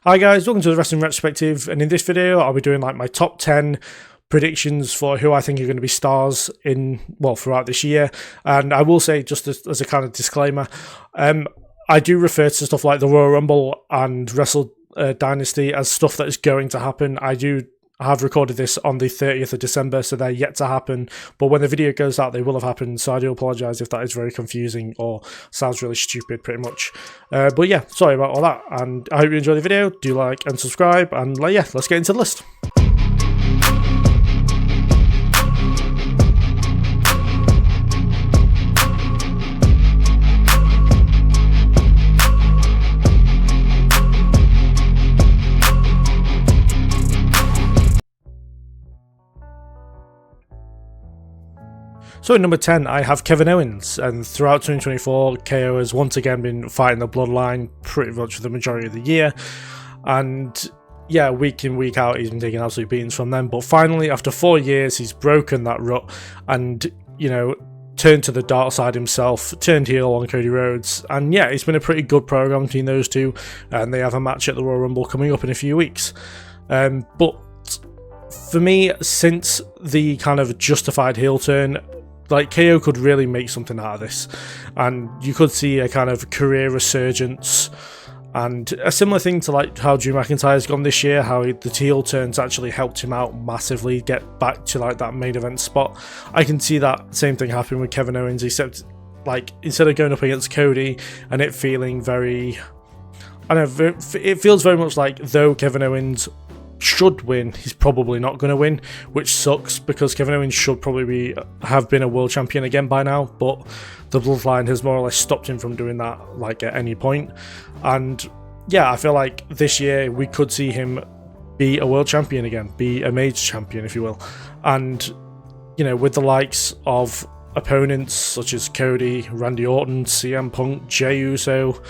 Hi guys, welcome to the Wrestling Retrospective, and in this video I'll be doing like my top 10 predictions for who I think are going to be stars throughout this year. And I will say, just as a kind of disclaimer, I do refer to stuff like the Royal Rumble and Wrestle Dynasty as stuff that is going to happen. I have recorded this on the 30th of December, so they're yet to happen, but when the video goes out they will have happened, so I do apologise if that is very confusing or sounds really stupid pretty much. But yeah, sorry about all that, and I hope you enjoy the video. Do like and subscribe, and let's get into the list. So at number 10, I have Kevin Owens, and throughout 2024, KO has once again been fighting the bloodline pretty much for the majority of the year, and yeah, week in, week out, he's been taking absolute beatings from them, but finally, after 4 years, he's broken that rut, and, turned to the dark side himself, turned heel on Cody Rhodes, and yeah, it's been a pretty good program between those two, and they have a match at the Royal Rumble coming up in a few weeks. But for me, since the kind of justified heel turn, KO could really make something out of this, and you could see a kind of career resurgence, and a similar thing to how Drew McIntyre's gone this year, how the heel turns actually helped him out massively get back to that main event spot. I can see that same thing happen with Kevin Owens, except instead of going up against Cody and it feeling very, it feels very much like though Kevin Owens should win, he's probably not going to win, which sucks because Kevin Owens should probably have been a world champion again by now, but the bloodline has more or less stopped him from doing that at any point. And yeah, I feel like this year we could see him be a world champion again, be a major champion if you will, and with the likes of opponents such as Cody, Randy Orton, CM Punk, Jey Uso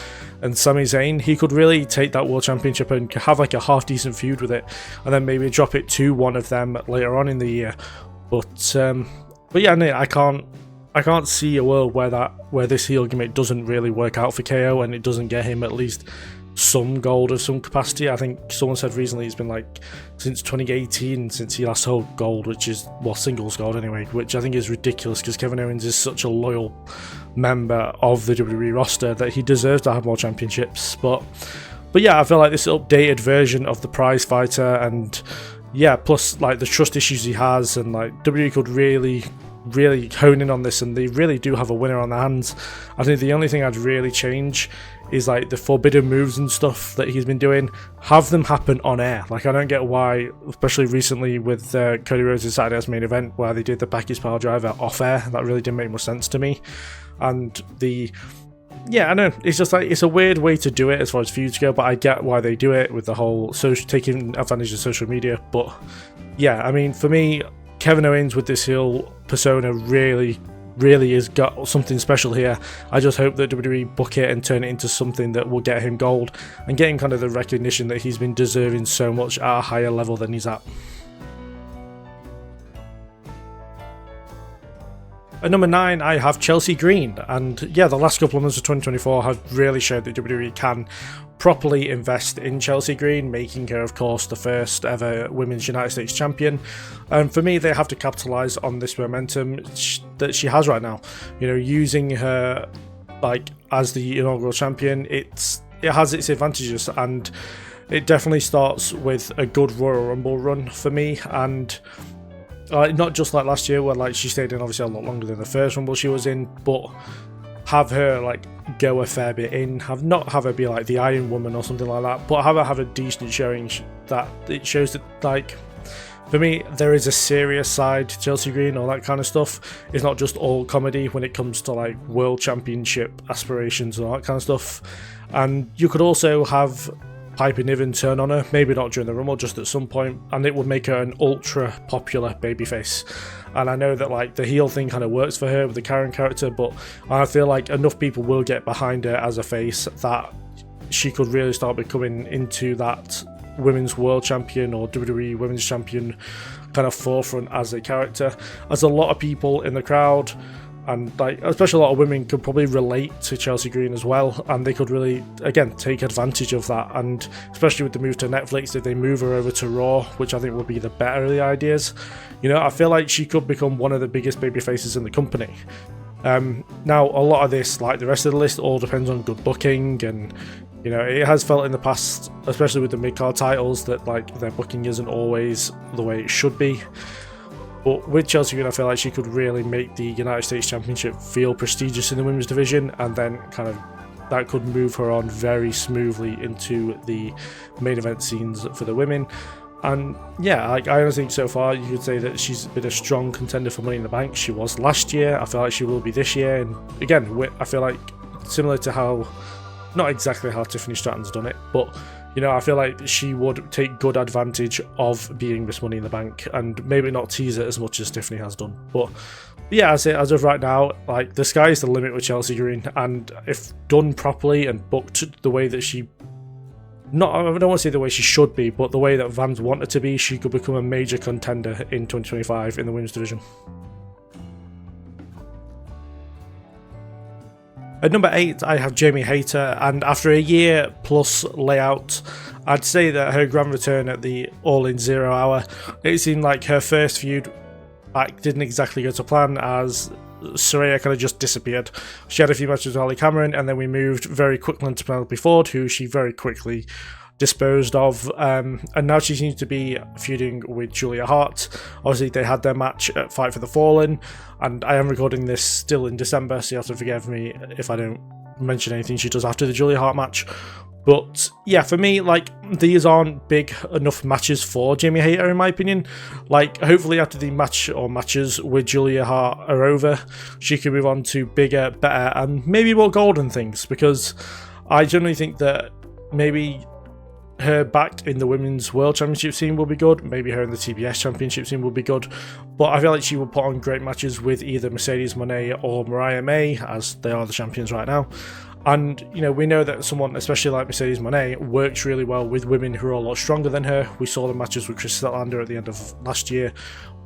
and Sami Zayn, he could really take that world championship and have a half decent feud with it, and then maybe drop it to one of them later on in the year. But yeah, no, I can't see a world where this heel gimmick doesn't really work out for KO and it doesn't get him at least some gold of some capacity. I think someone said recently it's been since 2018 since he last held gold, which is singles gold anyway, which I think is ridiculous because Kevin Owens is such a loyal member of the WWE roster that he deserves to have more championships. But yeah, I feel like this updated version of the prize fighter, and yeah, plus the trust issues he has, and WWE could really hone in on this, and they really do have a winner on their hands. I think the only thing I'd really change is the forbidden moves and stuff that he's been doing, have them happen on air. I don't get why, especially recently with Cody Rhodes' Saturday's main event where they did the package pile driver off air. That really didn't make much sense to me. And I know it's just it's a weird way to do it as far as feuds go, but I get why they do it with the whole taking advantage of social media. But yeah, I mean, for me, Kevin Owens with this heel persona really has got something special here. I just hope that WWE book it and turn it into something that will get him gold and get him kind of the recognition that he's been deserving so much at a higher level than he's at. At number 9, I have Chelsea Green, and yeah, the last couple of months of 2024 have really showed that WWE can properly invest in Chelsea Green, making her, of course, the first ever Women's United States Champion. And for me, they have to capitalise on this momentum that she has right now. Using her as the inaugural champion, it has its advantages, and it definitely starts with a good Royal Rumble run for me, and not just like last year where she stayed in obviously a lot longer than the first Rumble she was in, but have her go a fair bit in, have her be the Iron Woman or something like that, but have a decent showing that it shows that for me there is a serious side to Chelsea Green, all that kind of stuff. It's not just all comedy when it comes to world championship aspirations and all that kind of stuff. And you could also have Piper Niven turn on her, maybe not during the Rumble, just at some point, and it would make her an ultra popular babyface. And I know that the heel thing kind of works for her with the Karen character, but I feel enough people will get behind her as a face that she could really start becoming into that Women's World Champion or WWE Women's Champion kind of forefront as a character, as a lot of people in the crowd And like, especially a lot of women could probably relate to Chelsea Green as well, and they could really, again, take advantage of that. And especially with the move to Netflix, if they move her over to Raw, which I think would be the better of the ideas, you know, I feel like she could become one of the biggest baby faces in the company. Now, a lot of this, like the rest of the list, all depends on good booking, and you know, it has felt in the past, especially with the mid-card titles, that like their booking isn't always the way it should be. But with Chelsea Green, I feel like she could really make the United States Championship feel prestigious in the women's division, and then kind of that could move her on very smoothly into the main event scenes for the women. And yeah, like, I honestly think so far you could say that she's been a strong contender for Money in the Bank. She was last year. I feel like she will be this year. And again, I feel like similar to how, not exactly how Tiffany Stratton's done it, but you know, I feel like she would take good advantage of being Miss Money in the Bank, and maybe not tease it as much as Tiffany has done. But yeah, as of right now, like the sky is the limit with Chelsea Green, and if done properly and booked the way that she, I don't want to say the way she should be, but the way that fans want her to be, she could become a major contender in 2025 in the women's division. At number 8, I have Jamie Hayter, and after a year plus layout, I'd say that her grand return at the All In 0 Hour, it seemed like her first feud back didn't exactly go to plan, as Saraya kind of just disappeared. She had a few matches with Holly Cameron, and then we moved very quickly into Penelope Ford, who she very quickly disposed of, and now she seems to be feuding with Julia Hart. Obviously they had their match at Fight for the Fallen, and I am recording this still in December, so you have to forgive me if I don't mention anything she does after the Julia Hart match. But yeah, for me, like, these aren't big enough matches for Jamie Hayter in my opinion. Like, hopefully after the match or matches with Julia Hart are over, she can move on to bigger, better, and maybe more golden things, because I generally think that maybe her back in the Women's World Championship scene will be good, maybe her in the TBS Championship scene will be good, but I feel like she will put on great matches with either Mercedes Moné or Mariah May, as they are the champions right now. And, you know, we know that someone, especially like Mercedes Moné, works really well with women who are a lot stronger than her. We saw the matches with Chris Statlander at the end of last year,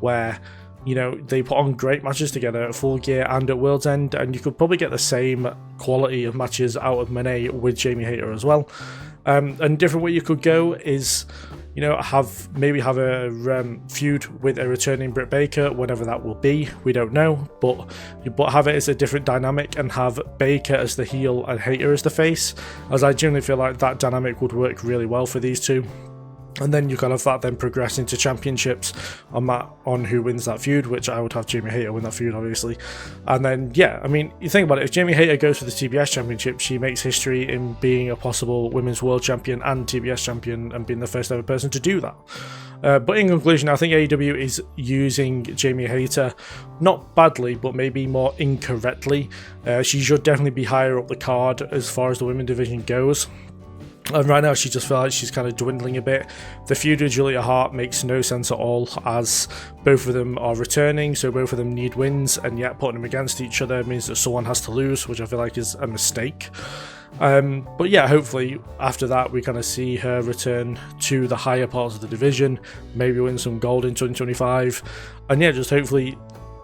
where, you know, they put on great matches together at Full Gear and at World's End, and you could probably get the same quality of matches out of Moné with Jamie Hayter as well. And different way you could go is, you know, have a feud with a returning Britt Baker, whatever that will be, we don't know, but have it as a different dynamic and have Baker as the heel and Hayter as the face, as I generally feel like that dynamic would work really well for these two. And then you kind of that then progress into championships on who wins that feud, which I would have Jamie Hayter win that feud, obviously. And then, yeah, I mean, you think about it, if Jamie Hayter goes for the TBS Championship, she makes history in being a possible Women's World Champion and TBS Champion, and being the first ever person to do that. But in conclusion, I think AEW is using Jamie Hayter, not badly, but maybe more incorrectly. She should definitely be higher up the card as far as the women's division goes. And right now she just feels like she's kind of dwindling a bit. The feud with Julia Hart makes no sense at all, as both of them are returning, so both of them need wins, and yet putting them against each other means that someone has to lose, which I feel like is a mistake. But yeah, hopefully after that we kind of see her return to the higher parts of the division, maybe win some gold in 2025, and yeah, just hopefully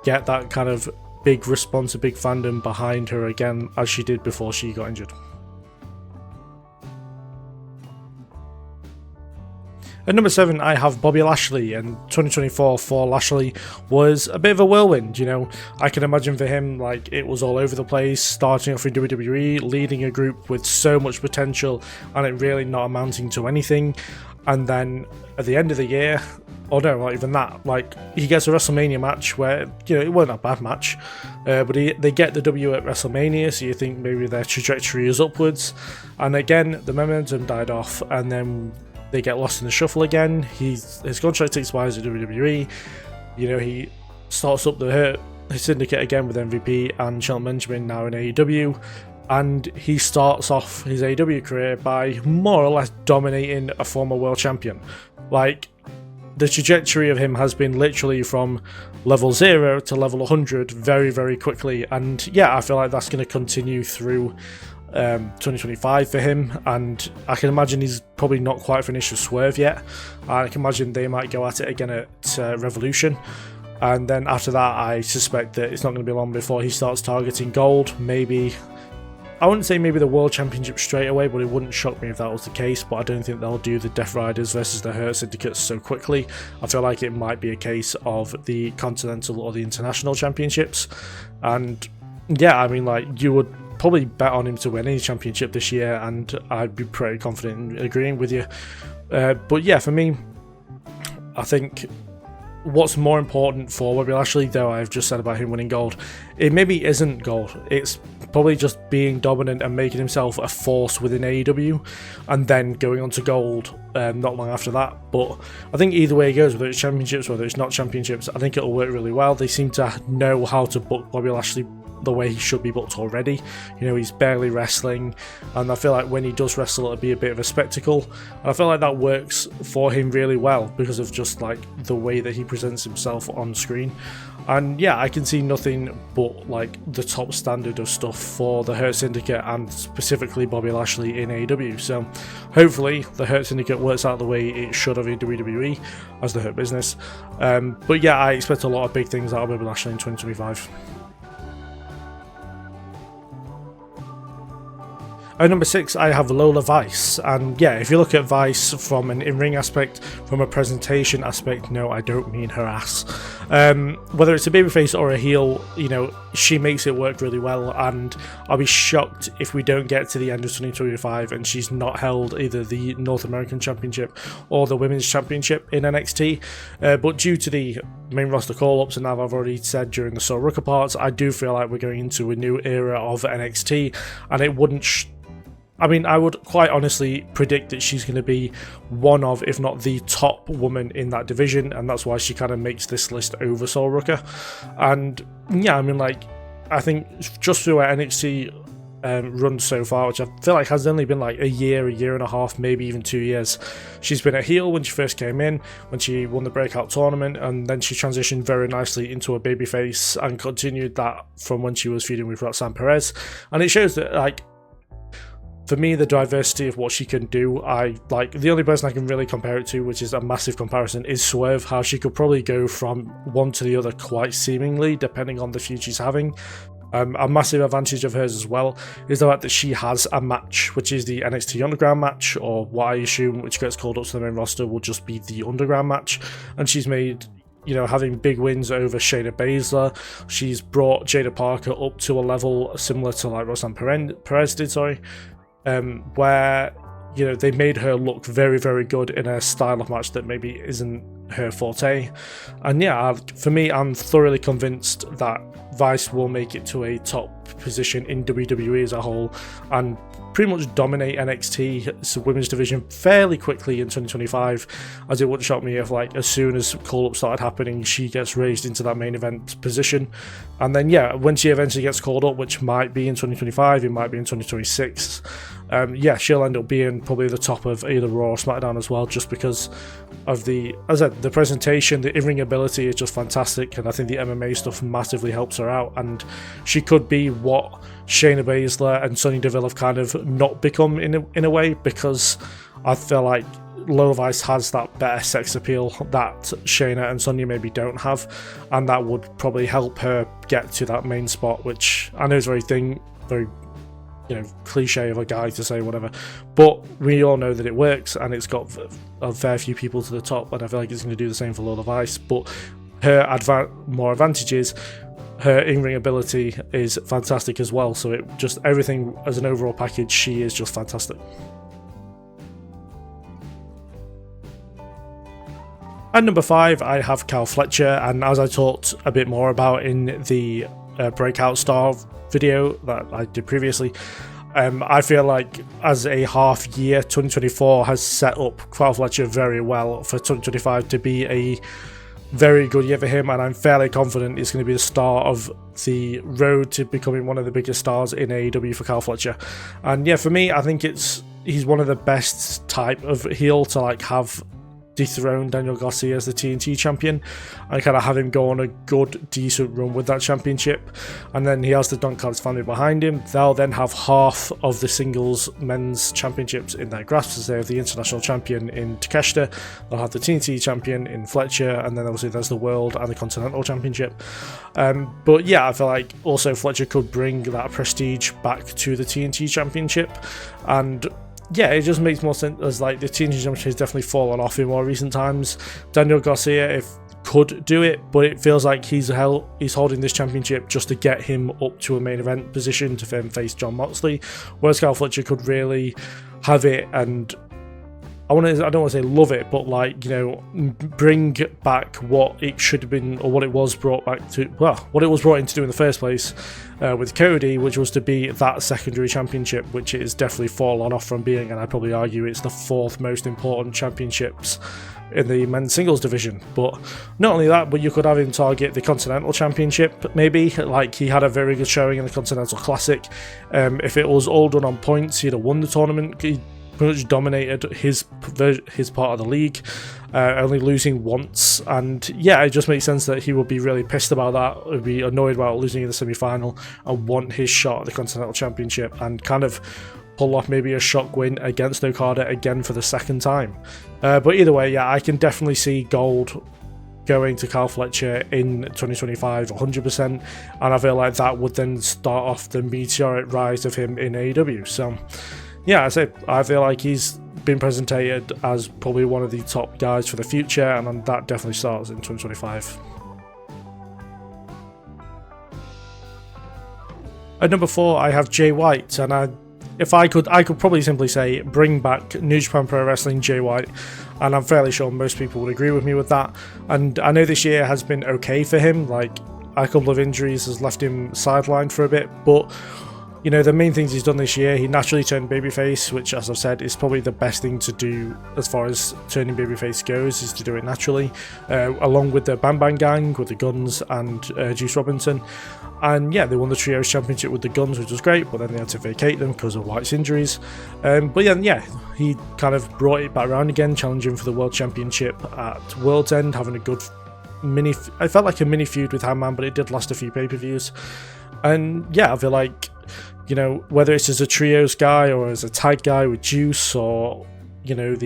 get that kind of big response, a big fandom behind her again, as she did before she got injured. At number 7, I have Bobby Lashley, and 2024 for Lashley was a bit of a whirlwind, you know. I can imagine for him, like, it was all over the place, starting off in WWE, leading a group with so much potential, and it really not amounting to anything. And then at the end of the year, or no, not even that, like, he gets a WrestleMania match where, you know, it wasn't a bad match, but they get the W at WrestleMania, so you think maybe their trajectory is upwards. And again, the momentum died off, and then they get lost in the shuffle again. His contract expires at WWE. You know, he starts up his syndicate again with MVP and Shelton Benjamin now in AEW, and he starts off his AEW career by more or less dominating a former world champion. Like, the trajectory of him has been literally from level 0 to level 100 very, very quickly, and yeah, I feel like that's going to continue through 2025 for him, and I can imagine he's probably not quite finished with Swerve yet. I can imagine they might go at it again at Revolution. And then after that, I suspect that it's not going to be long before he starts targeting gold. Maybe, I wouldn't say maybe the World Championship straight away, but it wouldn't shock me if that was the case. But I don't think they'll do the Death Riders versus the Hurt Syndicate so quickly. I feel like it might be a case of the Continental or the International Championships. And yeah, I mean, like, you would probably bet on him to win any championship this year, and I'd be pretty confident in agreeing with you. But yeah, for me, I think what's more important for Bobby Lashley, though I've just said about him winning gold, it maybe isn't gold. It's probably just being dominant and making himself a force within AEW, and then going on to gold not long after that. But I think either way it goes, whether it's championships, whether it's not championships, I think it'll work really well. They seem to know how to book Bobby Lashley the way he should be booked already. You know, he's barely wrestling, and I feel like when he does wrestle, it'll be a bit of a spectacle, and I feel like that works for him really well because of just like the way that he presents himself on screen. And yeah, I can see nothing but like the top standard of stuff for the Hurt Syndicate and specifically Bobby Lashley in AEW. So hopefully the Hurt Syndicate works out the way it should have in WWE as the Hurt Business. But yeah, I expect a lot of big things out of Bobby Lashley in 2025. At number 6, I have Lola Vice, and yeah, if you look at Vice from an in-ring aspect, from a presentation aspect, no, I don't mean her ass. Whether it's a babyface or a heel, you know, she makes it work really well, and I'll be shocked if we don't get to the end of 2025 and she's not held either the North American Championship or the Women's Championship in NXT. But due to the main roster call-ups, and I've already said during the Soul Rucker parts, I do feel like we're going into a new era of NXT, and it wouldn't I mean, I would quite honestly predict that she's going to be one of, if not the top woman in that division, and that's why she kind of makes this list over Soul Rucker. And yeah, I mean, like, I think just through her NXT run so far, which I feel like has only been like a year and a half, maybe even 2 years, she's been a heel when she first came in, when she won the breakout tournament, and then she transitioned very nicely into a babyface and continued that from when she was feuding with Roxanne Perez. And it shows that, like, for me, the diversity of what she can do, I like the only person I can really compare it to, which is a massive comparison, is Swerve, how she could probably go from one to the other quite seemingly, depending on the feud she's having. A massive advantage of hers as well is the fact that she has a match, which is the NXT Underground match, or what I assume, which gets called up to the main roster, will just be the Underground match. And she's made, you know, having big wins over Shayna Baszler. She's brought Jada Parker up to a level similar to like Roxanne Perez did, where, you know, they made her look very, very good in a style of match that maybe isn't her forte. And yeah, for me, I'm thoroughly convinced that Vice will make it to a top position in WWE as a whole and pretty much dominate NXT's women's division fairly quickly in 2025, as it wouldn't shock me if, like, as soon as call-ups started happening, she gets raised into that main event position. And then, yeah, when she eventually gets called up, which might be in 2025, it might be in 2026, yeah, she'll end up being probably the top of either Raw or SmackDown as well, just because of the, as I said, the presentation, the in-ring ability is just fantastic, and I think the MMA stuff massively helps her out, and she could be what Shayna Baszler and Sonya Deville have kind of not become in a way, because I feel like Lola Vice has that better sex appeal that Shayna and Sonya maybe don't have, and that would probably help her get to that main spot, which I know is very, you know, cliche of a guy to say whatever, but we all know that it works, and it's got a fair few people to the top, and I feel like it's going to do the same for Lola Vice. But her more advantages, her in-ring ability is fantastic as well, so it just, everything as an overall package, she is just fantastic. At number 5, I have Kyle Fletcher, and as I talked a bit more about in the Breakout Star video that I did previously, I feel like as a half year, 2024 has set up Kyle Fletcher very well for 2025 to be a very good year for him, and I'm fairly confident it's going to be the start of the road to becoming one of the biggest stars in AEW for Kyle Fletcher. And yeah, for me, I think he's one of the best type of heel to like have dethrone Daniel Garcia as the TNT champion and kind of have him go on a good, decent run with that championship. And then he has the Don Callis family behind him. They'll then have half of the singles men's championships in their grasp, as they have the international champion in Takeshita, they'll have the TNT champion in Fletcher, and then obviously there's the world and the continental championship. But yeah, I feel like also Fletcher could bring that prestige back to the TNT championship. And yeah, it just makes more sense, as like the TNT championship has definitely fallen off in more recent times. Daniel Garcia could do it, but it feels like he's holding this championship just to get him up to a main event position to then face Jon Moxley, whereas Kyle Fletcher could really have it, and I don't want to say love it, but like, you know, bring back what it should have been, or what it was brought back to, well, what it was brought in to do in the first place with Cody, which was to be that secondary championship, which it has definitely fallen off from being, and I'd probably argue it's the fourth most important championships in the men's singles division. But not only that, but you could have him target the Continental Championship, maybe. Like, he had a very good showing in the Continental Classic. If it was all done on points, he'd have won the tournament. He pretty much dominated his part of the league, only losing once. And yeah, it just makes sense that he would be really pissed about that, would be annoyed about losing in the semi-final, and want his shot at the Continental Championship, and kind of pull off maybe a shock win against Okada again for the second time. But either way, yeah, I can definitely see gold going to Kyle Fletcher in 2025 100%, and I feel like that would then start off the meteoric rise of him in AEW. So yeah, I feel like he's been presented as probably one of the top guys for the future, and that definitely starts in 2025. At number 4, I have Jay White, and I could probably simply say bring back New Japan Pro Wrestling Jay White, and I'm fairly sure most people would agree with me with that. And I know this year has been okay for him, like a couple of injuries has left him sidelined for a bit, but you know, the main things he's done this year, he naturally turned babyface, which, as I've said, is probably the best thing to do as far as turning babyface goes, is to do it naturally, along with the Bang Bang Gang, with the Guns and Juice Robinson. And yeah, they won the Trios Championship with the Guns, which was great, but then they had to vacate them because of White's injuries. But yeah, he kind of brought it back around again, challenging for the World Championship at World's End, having a good I felt like a mini feud with Hangman, but it did last a few pay-per-views. And yeah, I feel like, you know, whether it's as a trios guy or as a tag guy with Juice, or, you know,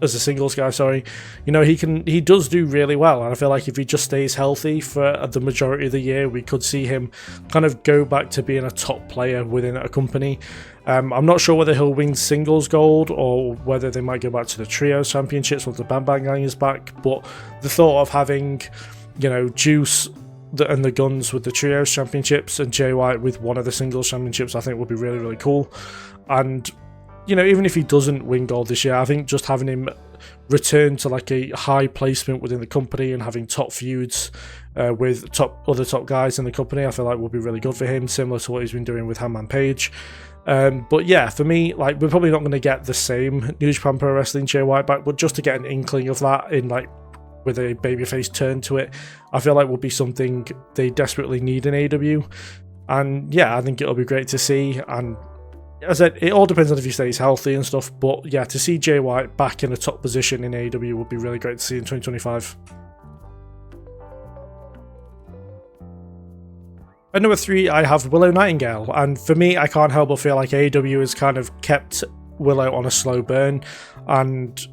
as a singles guy, sorry, you know, he does do really well, and I feel like if he just stays healthy for the majority of the year, we could see him kind of go back to being a top player within a company. I'm not sure whether he'll win singles gold or whether they might go back to the trios championships once the Bang Bang Gang is back, but the thought of having, you know, Juice and the Guns with the trios championships and Jay White with one of the singles championships, I think would be really, really cool. And, you know, even if he doesn't win gold this year, I think just having him return to like a high placement within the company and having top feuds with other top guys in the company, I feel like would be really good for him, similar to what he's been doing with Hangman Page. But yeah, for me, like, we're probably not going to get the same New Japan Pro Wrestling Jay White back, but just to get an inkling of that in, like, with a babyface turn to it, I feel like would be something they desperately need in AEW. And yeah, I think it'll be great to see. And as I said, it all depends on if he stays healthy and stuff, but yeah, to see Jay White back in a top position in AEW would be really great to see in 2025. At number 3, I have Willow Nightingale, and for me, I can't help but feel like AEW has kind of kept Willow on a slow burn, and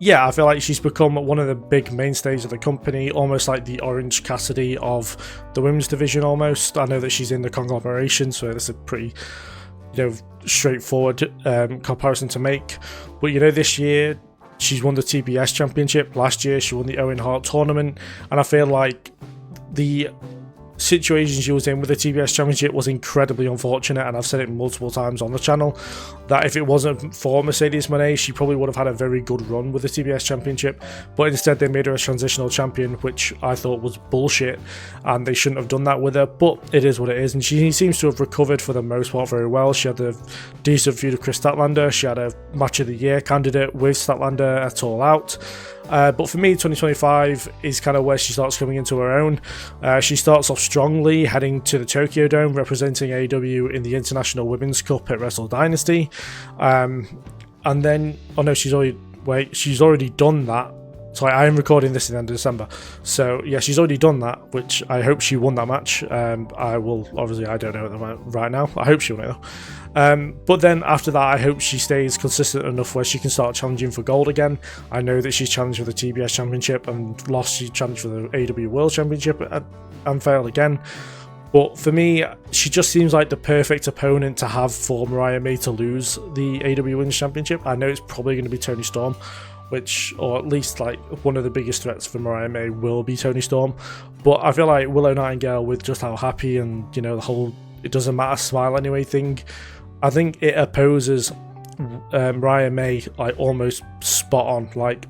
yeah, I feel like she's become one of the big mainstays of the company, almost like the Orange Cassidy of the women's division almost. I know that she's in the conglomeration, so that's a pretty, you know, straightforward comparison to make. But, you know, this year she's won the TBS Championship. Last year she won the Owen Hart Tournament, and I feel like the situation she was in with the TBS Championship was incredibly unfortunate, and I've said it multiple times on the channel that if it wasn't for Mercedes Moné, she probably would have had a very good run with the TBS Championship, but instead they made her a transitional champion, which I thought was bullshit, and they shouldn't have done that with her, but it is what it is. And she seems to have recovered for the most part very well. She had a decent feud with Chris Statlander, she had a match of the year candidate with Statlander at All Out. But for me, 2025 is kind of where she starts coming into her own. She starts off strongly, heading to the Tokyo Dome, representing AEW in the International Women's Cup at Wrestle Dynasty. And then, oh no, she's already done that Sorry, I am recording this in the end of December. So, yeah, she's already done that, which I hope she won that match. I will, obviously, I don't know right now. I hope she won it, though. But then after that, I hope she stays consistent enough where she can start challenging for gold again. I know that she's challenged for the TBS Championship and lost. She challenged for the AEW World Championship and failed again. But for me, she just seems like the perfect opponent to have for Mariah May to lose the AEW Women's Championship. I know it's probably going to be Toni Storm, or at least like one of the biggest threats for Mariah May will be Toni Storm. But I feel like Willow Nightingale, with just how happy and, you know, the whole "it doesn't matter, smile anyway" thing, I think it opposes Mariah May like almost spot on. Like,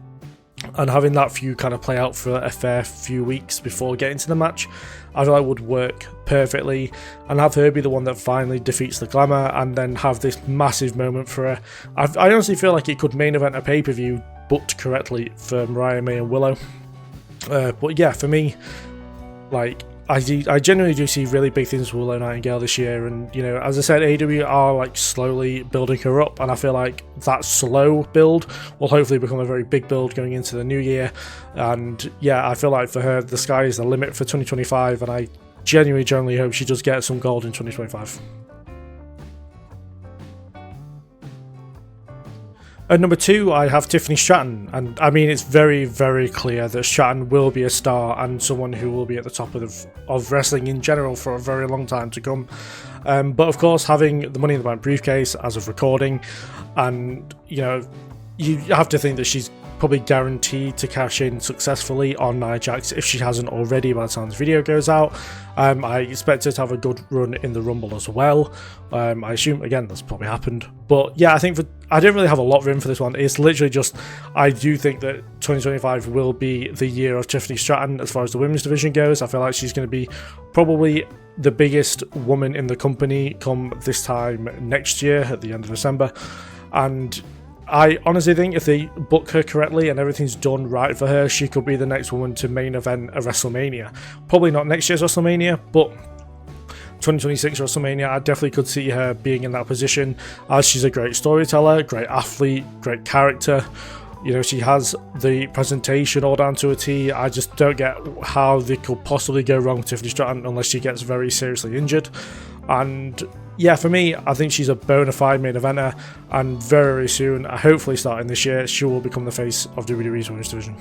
and having that feud kind of play out for a fair few weeks before getting to the match, I feel like would work perfectly, and have her be the one that finally defeats the Glamour and then have this massive moment for her. I honestly feel like it could main event a pay-per-view booked correctly for Mariah May and Willow. But yeah, for me, like, I genuinely do see really big things for Willow Nightingale this year, and, you know, as I said, AEW are like slowly building her up, and I feel like that slow build will hopefully become a very big build going into the new year. And yeah, I feel like for her, the sky is the limit for 2025, and I genuinely hope she does get some gold in 2025. At number 2, I have Tiffany Stratton, and I mean, it's very, very clear that Stratton will be a star and someone who will be at the top of wrestling in general for a very long time to come. But of course, having the Money in the Bank briefcase as of recording, and, you know, you have to think that she's probably guaranteed to cash in successfully on Nia Jax if she hasn't already by the time this video goes out. I expect her to have a good run in the Rumble as well. I assume, again, that's probably happened. But yeah, I don't really have a lot written for this one. It's literally just, I do think that 2025 will be the year of Tiffany Stratton as far as the women's division goes. I feel like she's going to be probably the biggest woman in the company come this time next year at the end of December. And I honestly think if they book her correctly and everything's done right for her, she could be the next woman to main event a WrestleMania. Probably not next year's WrestleMania, but 2026 WrestleMania, I definitely could see her being in that position, as she's a great storyteller, great athlete, great character. You know, she has the presentation all down to a T. I just don't get how they could possibly go wrong with Tiffany Stratton unless she gets very seriously injured. And yeah, for me, I think she's a bona fide main eventer, and very, very soon, hopefully starting this year, she will become the face of WWE's women's division.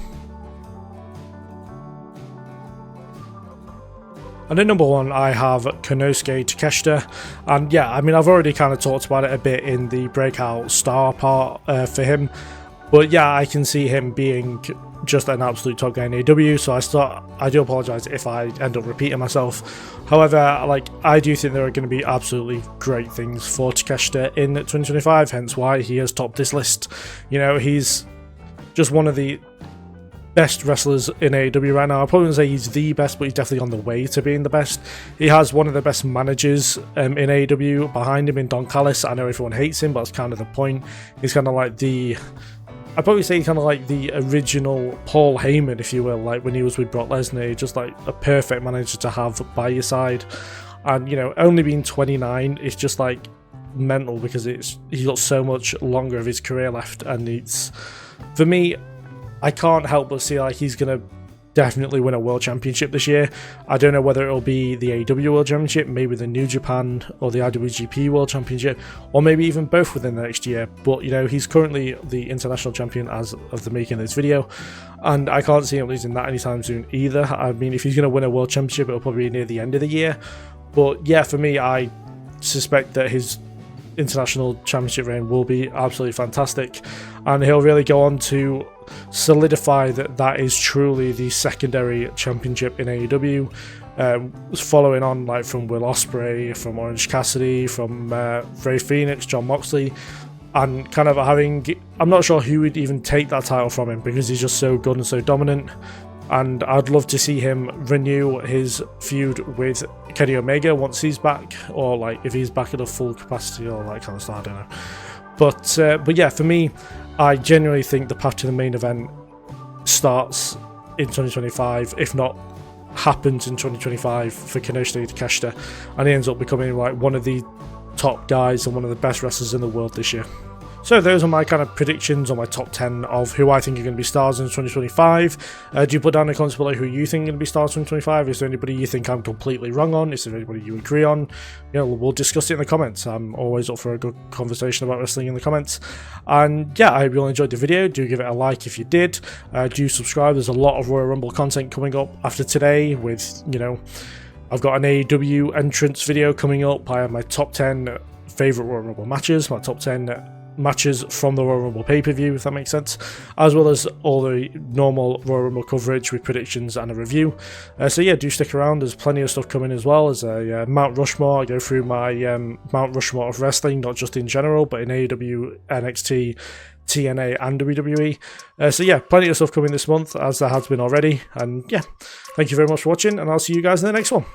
And at number 1, I have Konosuke Takeshita, and yeah, I mean, I've already kind of talked about it a bit in the breakout star part for him, but yeah, I can see him being just an absolute top guy in AEW, so I do apologise if I end up repeating myself. However, like, I do think there are going to be absolutely great things for Takeshita in 2025, hence why he has topped this list. You know, he's just one of the best wrestlers in AEW right now. I probably wouldn't say he's the best, but he's definitely on the way to being the best. He has one of the best managers in AEW behind him in Don Callis. I know everyone hates him, but that's kind of the point. He's kind of like I'd probably say kind of like the original Paul Heyman, if you will, like when he was with Brock Lesnar, just like a perfect manager to have by your side. And, you know, only being 29 is just like mental, because he's got so much longer of his career left, and it's, for me, I can't help but see like he's gonna definitely win a world championship this year. I don't know whether it'll be the AEW World Championship, maybe the New Japan or the IWGP World Championship, or maybe even both within the next year. But, you know, he's currently the international champion as of the making of this video, and I can't see him losing that anytime soon either. I mean, if he's going to win a world championship, it'll probably be near the end of the year. But yeah, for me, I suspect that his international championship reign will be absolutely fantastic, and he'll really go on to solidify that is truly the secondary championship in AEW, following on like from Will Ospreay, from Orange Cassidy, from Rey Fenix, Jon Moxley, and kind of having, I'm not sure who would even take that title from him, because he's just so good and so dominant. And I'd love to see him renew his feud with Kenny Omega once he's back, or like if he's back at a full capacity or that kind of stuff, I don't know. But yeah, for me, I genuinely think the path to the main event starts in 2025, if not happens in 2025 for Konosuke Takeshita, and he ends up becoming like one of the top guys and one of the best wrestlers in the world this year. So those are my kind of predictions, or my top 10 of who I think are going to be stars in 2025. Do you put down in the comments below who you think are going to be stars in 2025? Is there anybody you think I'm completely wrong on? Is there anybody you agree on? You know, we'll discuss it in the comments. I'm always up for a good conversation about wrestling in the comments. And yeah, I really enjoyed the video. Do give it a like if you did. Do subscribe. There's a lot of Royal Rumble content coming up after today with, you know, I've got an AEW entrance video coming up. I have my top 10 favourite Royal Rumble matches, my top 10 matches from the Royal Rumble pay-per-view, if that makes sense, as well as all the normal Royal Rumble coverage with predictions and a review. So yeah, do stick around. There's plenty of stuff coming as well as a Mount Rushmore. I go through my Mount Rushmore of wrestling, not just in general, but in AEW, NXT, TNA and WWE. So yeah, plenty of stuff coming this month, as there has been already. And yeah, thank you very much for watching, and I'll see you guys in the next one.